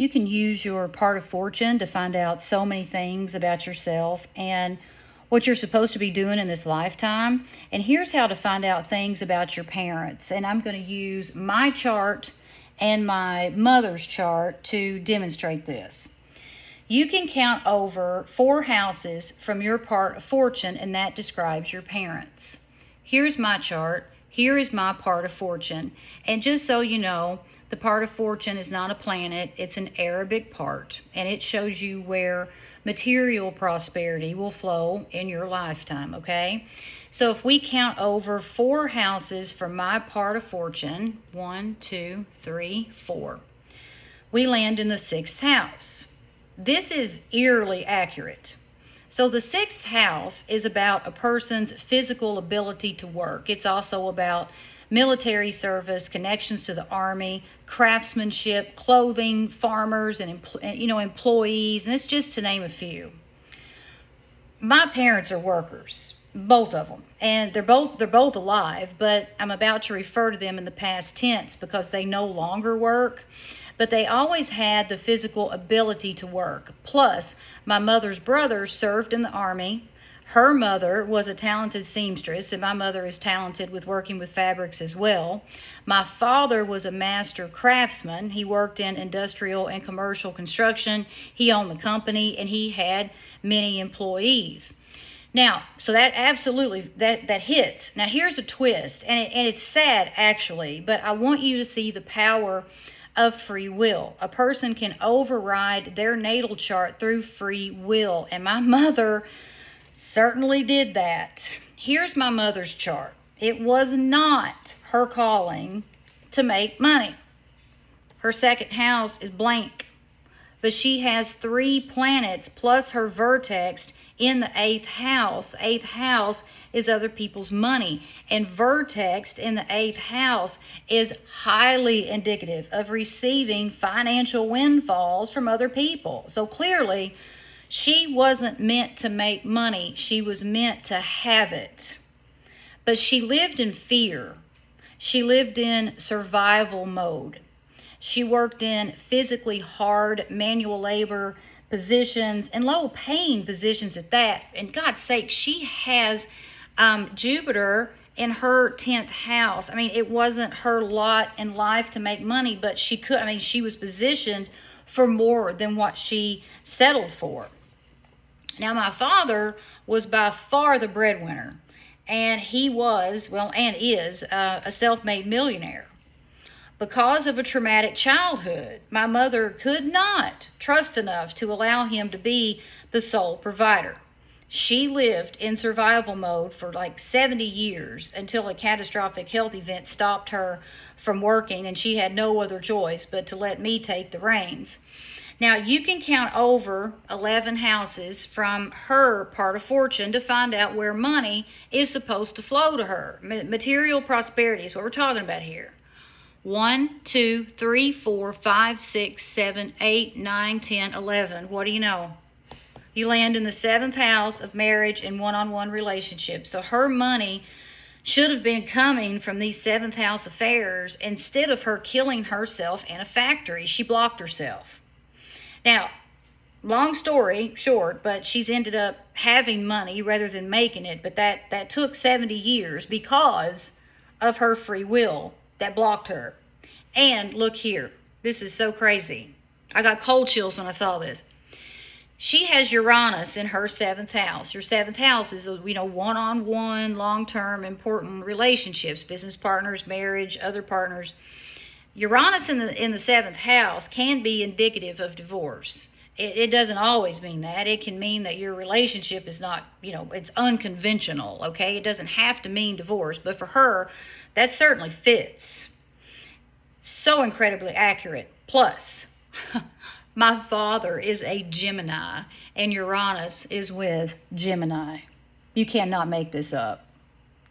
You can use your part of fortune to find out so many things about yourself and what you're supposed to be doing in this lifetime. And here's how to find out things about your parents. And I'm going to use my chart and my mother's chart to demonstrate this. You can count over 4 houses from your part of fortune, and that describes your parents. Here's my chart. Here is my part of fortune. And just so you know, the part of fortune is not a planet, it's an Arabic part, and it shows you where material prosperity will flow in your lifetime, okay? So if we count over 4 houses from my part of fortune, 1, 2, 3, 4, we land in the 6th house. This is eerily accurate. So the 6th house is about a person's physical ability to work. It's also about military service, connections to the army, craftsmanship, clothing, farmers, and employees, and it's just to name a few. My parents are workers, both of them, and they're both alive, but I'm about to refer to them in the past tense because they no longer work. But they always had the physical ability to work. Plus, my mother's brother served in the army. Her mother was a talented seamstress, and my mother is talented with working with fabrics as well. My father was a master craftsman. He worked in industrial and commercial construction. He owned the company, and he had many employees. Now, so that absolutely, that hits. Now, here's a twist, and it's sad, actually, but I want you to see the power of free will. A person can override their natal chart through free will, and my mother certainly did that. Here's my mother's chart. It was not her calling to make money. Her 2nd house is blank, but she has 3 planets plus her vertex in the 8th house. 8th house is other people's money, and vertex in the 8th house is highly indicative of receiving financial windfalls from other people. So clearly, she wasn't meant to make money. She was meant to have it. But she lived in fear. She lived in survival mode. She worked in physically hard manual labor positions and low-paying positions at that. And God's sake, she has Jupiter in her 10th house. I mean, it wasn't her lot in life to make money, but she was positioned for more than what she settled for. Now, my father was by far the breadwinner, and he was, and is, a self-made millionaire. Because of a traumatic childhood, my mother could not trust enough to allow him to be the sole provider. She lived in survival mode for like 70 years until a catastrophic health event stopped her from working, and she had no other choice but to let me take the reins. Now, you can count over 11 houses from her part of fortune to find out where money is supposed to flow to her. Material prosperity is what we're talking about here. 1, 2, 3, 4, 5, 6, 7, 8, 9, 10, 11. What do you know? You land in the 7th house of marriage and one-on-one relationships. So her money should have been coming from these 7th house affairs instead of her killing herself in a factory. She blocked herself. Now, long story short, but she's ended up having money rather than making it. But that took 70 years because of her free will that blocked her. And look here. This is so crazy. I got cold chills when I saw this. She has Uranus in her 7th house. Your 7th house is, one-on-one, long-term, important relationships, business partners, marriage, other partners. Uranus in the 7th house can be indicative of divorce. It doesn't always mean that. It can mean that your relationship is not, it's unconventional, okay? It doesn't have to mean divorce, but for her, that certainly fits. So incredibly accurate. Plus, my father is a Gemini, and Uranus is with Gemini. You cannot make this up.